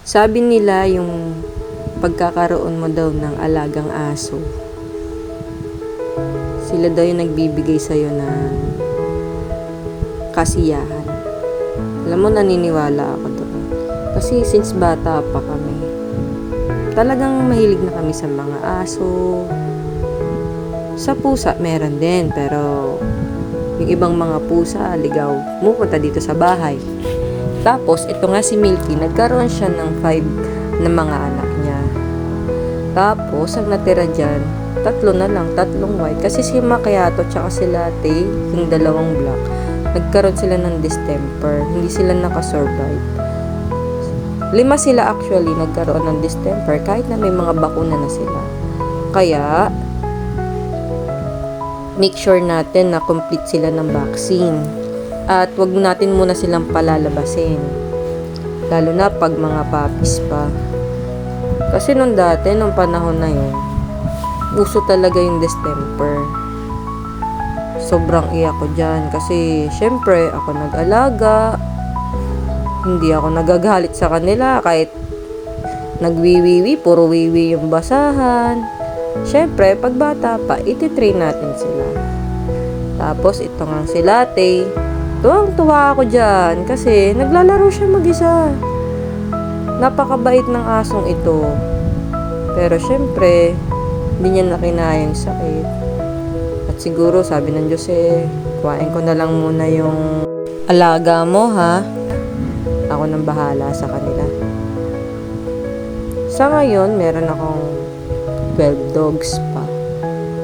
Sabi nila yung pagkakaroon mo daw ng alagang aso, sila daw yung nagbibigay sa'yo ng kasiyahan. Alam mo, naniniwala ako doon. Kasi since bata pa kami, talagang mahilig na kami sa mga aso. Sa pusa, meron din. Pero yung ibang mga pusa, ligaw, pumunta dito sa bahay. Tapos, ito nga si Milky, nagkaroon siya ng 5 na mga anak niya. Tapos, ang natira dyan, 3 na lang, 3 white. Kasi si Macchiato tsaka si Latte, yung 2 black, nagkaroon sila ng distemper. Hindi sila nakasurvive. 5 sila actually nagkaroon ng distemper kahit na may mga bakuna na sila. Kaya, make sure natin na complete sila ng vaccine. At wag natin muna silang palalabasin. Lalo na pag mga puppies pa. Kasi nung dati, nung panahon na yun, uso talaga yung distemper. Sobrang iyak ko dyan. Kasi, syempre, ako nag-alaga. Hindi ako nagagalit sa kanila. Kahit nagwiwiwi, puro wiwi yung basahan. Syempre, pag bata pa, ititrain natin sila. Tapos, ito nga si Latte. Tuwang-tuwa ako dyan kasi naglalaro siya mag-isa. Napakabait ng asong ito. Pero syempre, hindi niya nakinaya yung sakit. At siguro, sabi ng Diyos kuhain ko na lang muna yung alaga mo, ha? Ako nang bahala sa kanila. Sa ngayon, meron akong 12 dogs pa.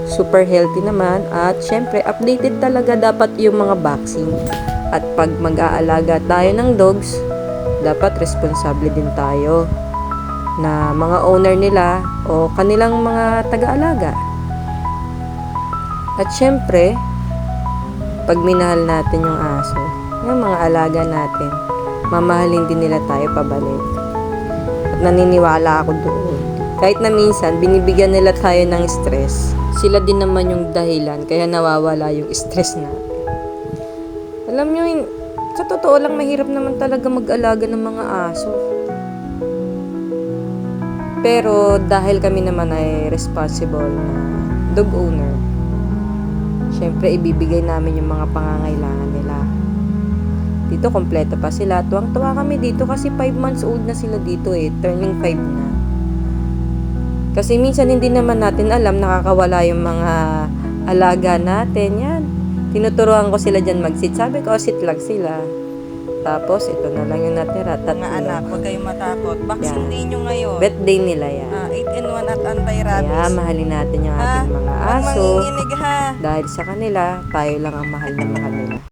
Super healthy naman at syempre updated talaga dapat yung mga vaccine. At pag mag-aalaga tayo ng dogs, dapat responsable din tayo na mga owner nila o kanilang mga taga-alaga. At syempre, pag minahal natin yung aso, yung mga alaga natin, mamahalin din nila tayo pabalik. At naniniwala ako doon. Kahit na minsan, binibigyan nila tayo ng stress, sila din naman yung dahilan kaya nawawala yung stress natin. Alam nyo, sa totoo lang, mahirap naman talaga mag-alaga ng mga aso. Pero dahil kami naman ay responsible na dog owner, syempre ibibigay namin yung mga pangangailangan nila. Dito kompleto pa sila. Tuwang-tuwa kami dito kasi 5 months old na sila dito turning 5 na. Kasi minsan hindi naman natin alam, nakakawala yung mga alaga natin. Yan. Tinuturuan ko sila dyan mag-sit. Sabi ko, sit lang sila. Tapos, ito na lang yung natira. Mga anak, huwag kayong matakot. Vaccine day nyo ngayon. Birthday nila yan. 8-in-1 at anti-rabies. Kaya, mahalin natin yung ating mga Huwag aso. manginginig ha. Dahil sa kanila, tayo lang ang mahal na mahal nila.